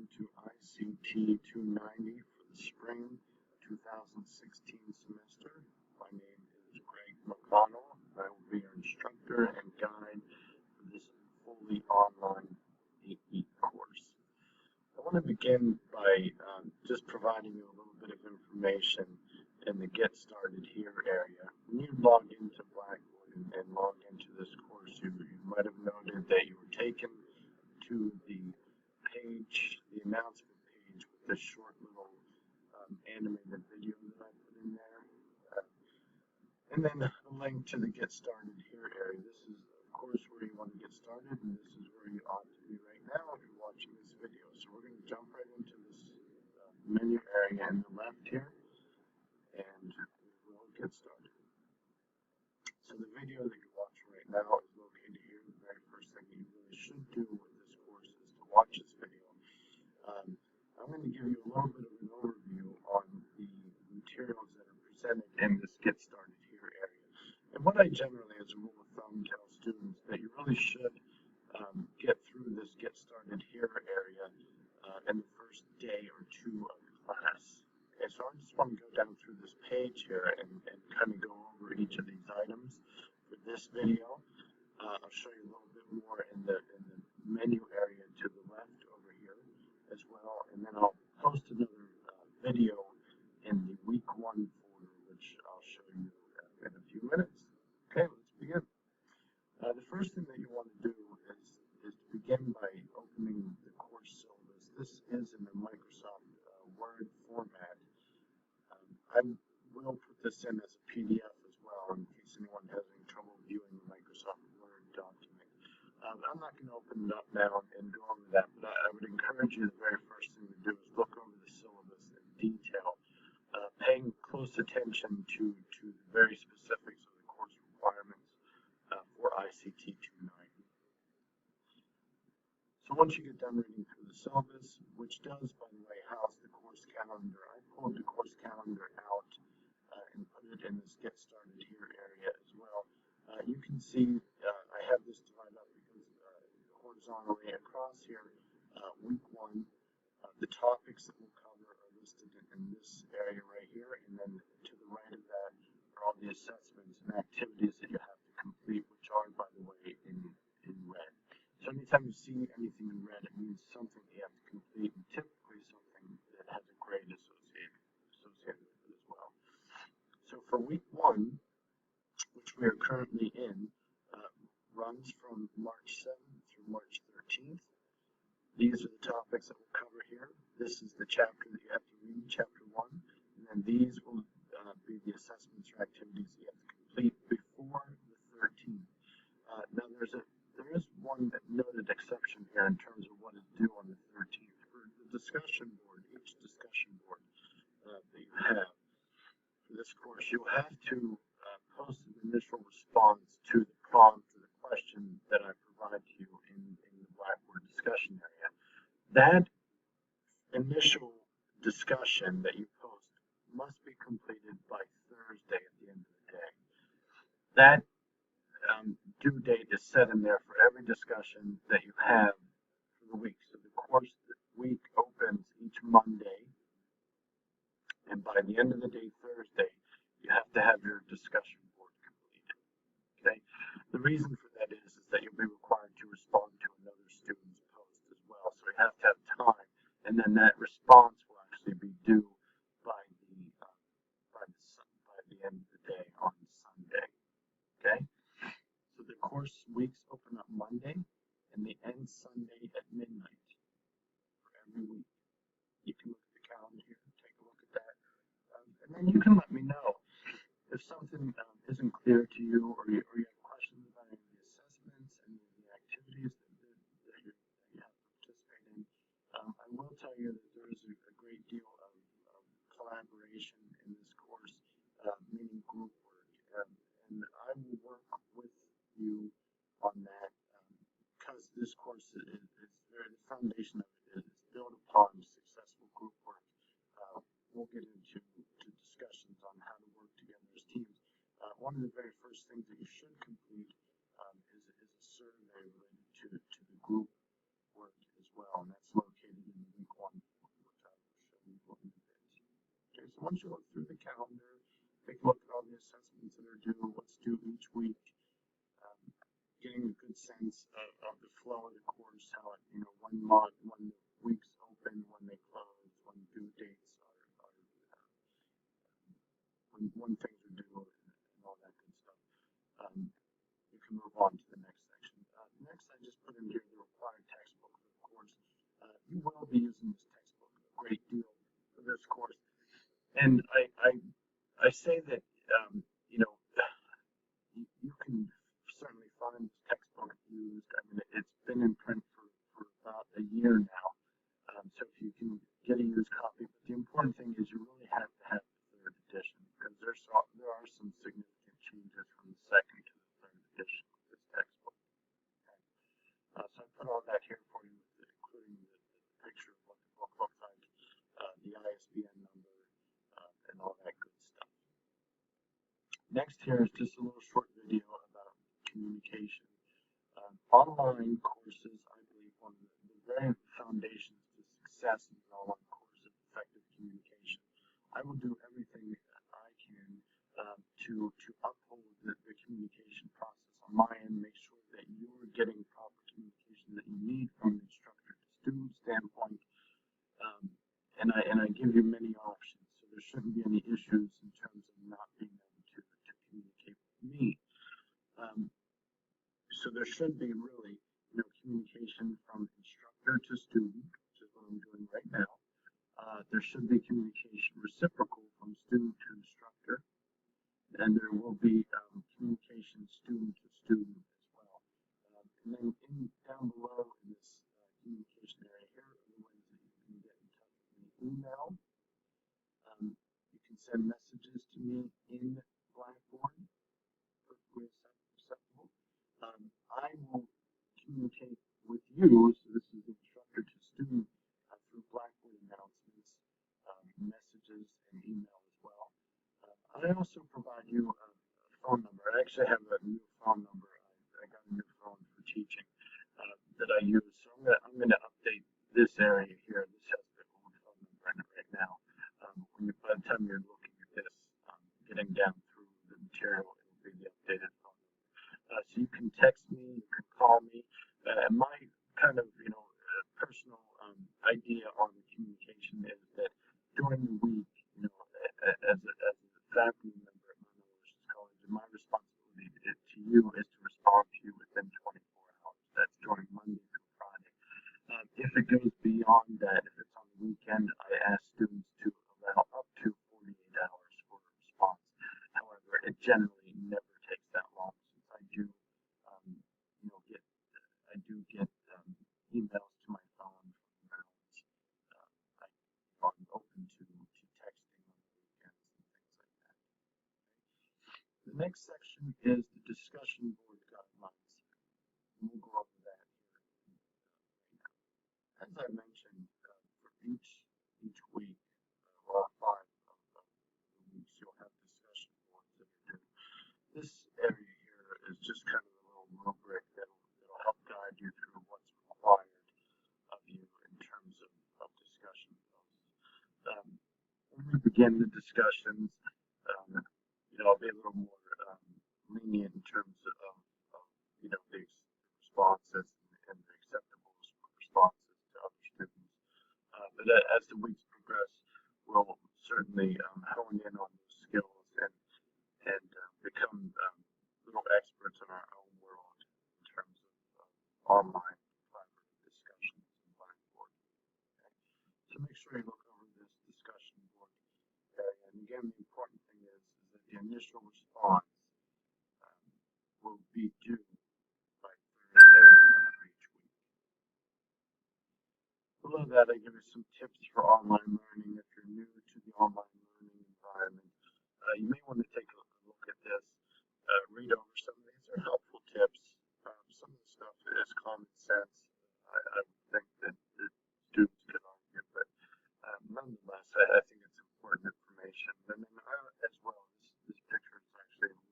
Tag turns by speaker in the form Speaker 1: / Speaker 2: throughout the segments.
Speaker 1: welcome to ICT 290 for the spring 2016 semester. My name is Greg McConnell. I will be your instructor and guide for this fully online 8-week course. I want to begin by just providing you a little bit of information in the Get Started Here area. When you log into Blackboard and log into this course, you might have noted that you were taken to the page, the announcement page with this short little animated video that I put in there. And then a link to the Get Started Here area. This is, of course, where you want to get started, and this is where you ought to be right now if you're watching this video. So we're going to jump right into this menu area on the left here, and we'll get started. So the video that you're watching right now is located here. The very first thing you really should do with this course is to watch this video. I'm going to give you a little bit of an overview on the materials that are presented in this Get Started Here area. And what I generally, as a rule of thumb, tell students that you really should get through this Get Started Here area in the first day or two of the class. Okay, so I just want to go down through this page here and kind of go over each of these items for this video. I'll show you a little bit more in the menu area to the left over here as well, and then I'll post another video in the week 1 folder, which I'll show you in a few minutes. Okay, let's begin. The first thing that you want to do is to begin by opening the course syllabus. This is in the Microsoft Word format. I will put this in as a PDF as well in case anyone has any trouble viewing the Microsoft Word document. I'm not going to open it up now and go over that, but I would encourage you, the very first thing to do is look over the syllabus in detail, paying close attention to the very specifics of the course requirements for ICT 290. So once you get done reading through the syllabus, which does, by the way, house the course calendar, I pulled the course calendar out and put it in this Get Started Here area as well. You can see I have this divided up because horizontally across here, week 1, the topics that we'll cover are listed in this area right here, and then to the right of that are all the assessments and activities that you have to complete, which are, by the way, in red. So anytime you see anything in red, it means something you have to complete, and typically something that has a grade associated with it as well. So for week 1, which we are currently in, runs from March 7th through March 13th. These are the topics that we'll cover here. This is the chapter that you have to read, chapter 1, and then these will be the assessments or activities that you have to complete before the 13th. Now there is one noted exception here in terms of what is due on the 13th. For the discussion board, each discussion board that you have for this course, you'll have to post an initial response to the prompt or the question that I provide to you in the Blackboard discussion area. That initial discussion that you post must be completed by Thursday at the end of the day. That due date is set in there for every discussion that you have for the week. So the course week opens each Monday, and by the end of the day, Thursday, you have to have your discussion board completed. Okay. The reason for that is that you'll be required to respond to another student's post as well. So you have to have time, and then that response will actually be due by the end of the day on Sunday. Okay. So the course weeks open up Monday, and they end Sunday at midnight for every week. You can look at the calendar here, take a look at that, and then you can let me know if something isn't clear to you, or you have questions about any of the assessments, any of the activities that you have to participate in. I will tell you that there is a great deal of collaboration in this course, meaning group work, and I will work with you on that because this course is the foundation of it is built upon successful group work. We'll get into discussions on how to work together as teams. One of the very first things that you should complete is a survey related to the group work as well, and that's located in the week once you look through the calendar, take a look at all the assessments that are due, what's due each week, getting a good sense of the flow of the course, how it, when the weeks open, when they close, when due dates are when things are due, and all that good stuff. You can move on to the next section. Next, I just put in here the required textbook for the course. You will be using this textbook a great deal for this course, and I say that you can certainly find this textbook used. I mean, it's been in print for about a year now, so if you can get a used copy. But the important thing is you really have to have the third edition, because there are some significant changes from the second to the third edition of this textbook. Okay. So I put all that here for you, including the picture of what the book looks like, the ISBN number, and all that good stuff. Next here is just a little short video about communication. Online courses, I believe, one of the very foundations to success in an online course is effective communication. I will do everything that I can to uphold the communication process on my end, make sure that you're getting proper communication that you need from an instructor to student standpoint, and I give you many options, so there shouldn't be any issues in terms of not being able to communicate with me. So there should be really, communication from instructor to student, which is what I'm doing right now. There should be communication reciprocal from student to instructor, and there will be communication student to student as well. And then down below in this communication area here are the ways that you can get in touch with me. Email. You can send messages to me in Blackboard. Perfectly acceptable. I will communicate with you, so this is instructor to student, through Blackboard announcements, messages, and email as well. I also provide you a phone number. I actually have a new phone number. I got a new phone for teaching that I use, so I'm gonna update this area here. This has the old phone number in it right now. By the time you're looking at this, getting down through the material, it will be the updated phone number. So you can text me, you can call me. My kind of, personal idea on the communication is that during the week, as a faculty member at Monroe College, my responsibility to you is to respond to you within 24 hours. That's during Monday through Friday. If it goes beyond that, if it's on the weekend, I ask students to allow up to 48 hours for a response. However, it generally never takes that long, since I do get emails to my phone from rounds. I'm open to texting on the weekends and things like that. Okay. The next section is the discussion board guidelines. And we'll go over that here right now. As I mentioned, for each week, or 5 of the weeks, you'll have discussion boards that are due. This area here is just kind of a little rubric that'll help guide you through what's required of you in terms of discussion posts. When we begin the discussions, I'll be a little more lenient in terms of the responses and the acceptable responses to other students. But as the weeks progress, we'll certainly hone in on those skills and become little experts in our own world in terms of online collaborative discussions in Blackboard. Okay? So make sure you look over this discussion board area. And again, the important thing is that the initial response will be due by Thursday of each week. Below that, I give you some tips for online learning. If you're new to the online learning environment, you may want to take a look at this, read over some of these. Are helpful tips. Some of the stuff is common sense. I would think that students could argue, but nonetheless, I think it's important information. And then as well, this picture is actually a link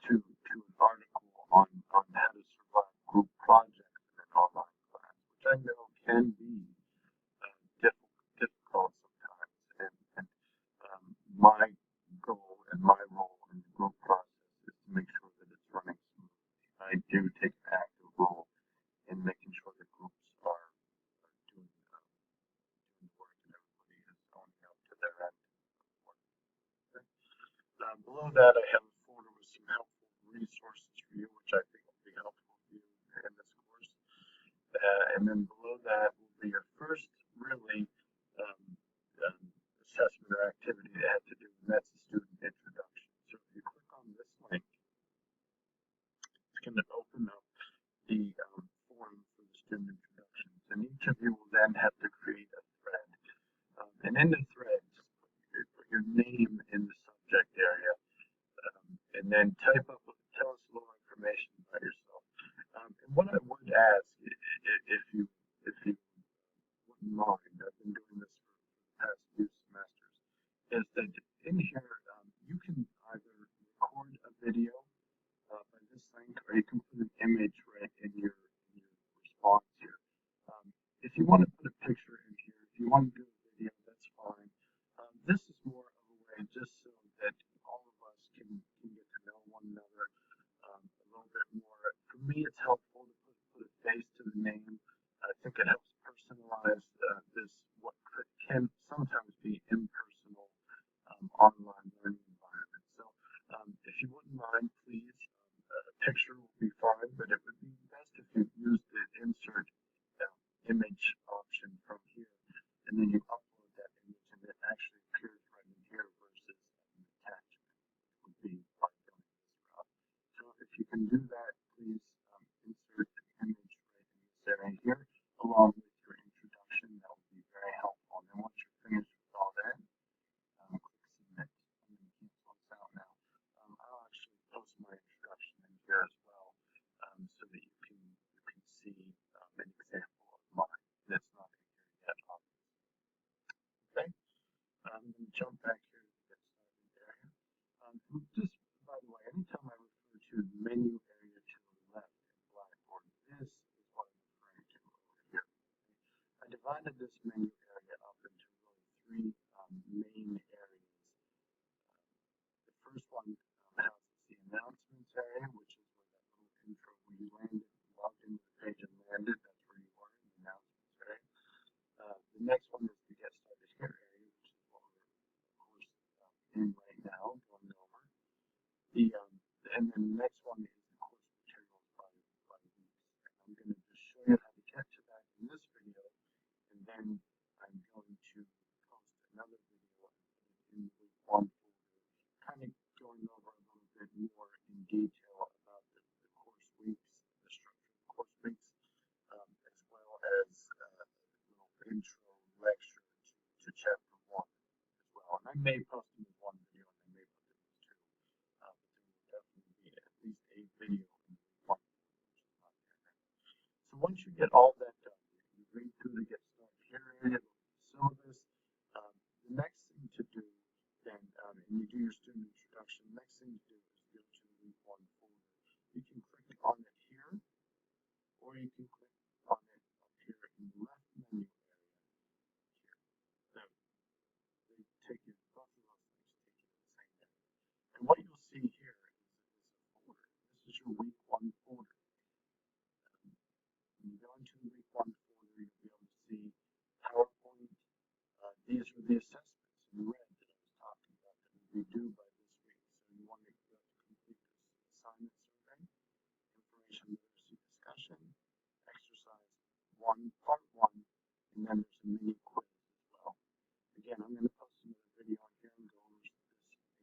Speaker 1: to an article on how to survive group projects in an online class, which I know can be difficult sometimes, and And then below that will be your first really um, assessment or activity that has to do, and that's the student introduction. So if you click on this link, it's going to open up the form for the student introductions, and each of you will then have to create a thread. And in the thread, just put your name in the subject area, and then tell us a little information about yourself. And what I would ask, if you wouldn't mind, I've been doing this for the past few semesters, is that in here you can either record a video by this link, or you can put an image right in your response here. If you want to put a picture in here, if you want to do a video, that's fine. This is more of a way just so that all of us can get to know one another a little bit more. For me, it's helpful to put a face to the name. I think it helps personalize this, what can sometimes be impersonal online learning environment. So if you wouldn't mind, please, a picture will be fine, but it would be best if you used the insert image option from here, and then you upload that image, and it actually appears right in here versus an attachment. It would be by going this route. So if you can do that, please insert the image right in this area here, along with your introduction. That would be very helpful. And then once you're finished with all that, click submit. I'm going to cancel this out now. I'll actually post my introduction in here as well, so that you can see an example of mine that's not in here yet. Okay, I'm going to jump back here to get started area. Just by the way, anytime I refer to the menu area to the left in Blackboard, this is what I'm referring to over here. I divided this menu area up into really three main areas. The first one houses the announcements area, which is where that little intro where you landed, logged into the page and landed. That's where you are in the announcements area. The next one is the get started here area, which is what we're of course in right now, going over. And then the next one is the course materials by weeks. And I'm going to just show you how to get to that in this video, and then I'm going to post another video in the week 1 folder, kind of going over a little bit more in detail about the course weeks, the structure of the course weeks, as well as a little intro lecture to chapter 1 as well. And I may post them as one video, and I may put them as two, but there will definitely be at least a video in the week 1, which is not there now. So once you get all that done, you read through the get started here area, syllabus. The next thing to do then, and you do your student introduction, the next thing to do is go to the week 1 folder. You can click on it here, or you can click on it up here in the left menu area here. So they take you, both of those things take you to the same area. And what you'll see here is a folder. This is your week 1 folder. When you go into the week 1 folder, you'll be able to see PowerPoint. These are the assessments in red that I was talking about that will be due by this week. So you want to complete this assignment survey, information literacy discussion, exercise 1, part 1, and then there's a mini quiz as well. Again, I'm going to post another video on here and go over this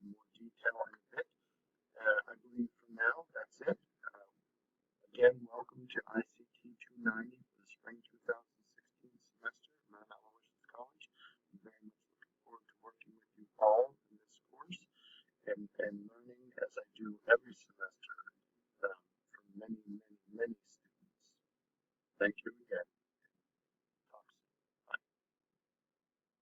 Speaker 1: in more detail in a bit. I believe for now that's it. Again, welcome to ICT 290 for the spring 2016 semester at Mount Aloysius College. I'm very much looking forward to working with you all in this course and learning, as I do every semester, from many, many, many students. Thank you.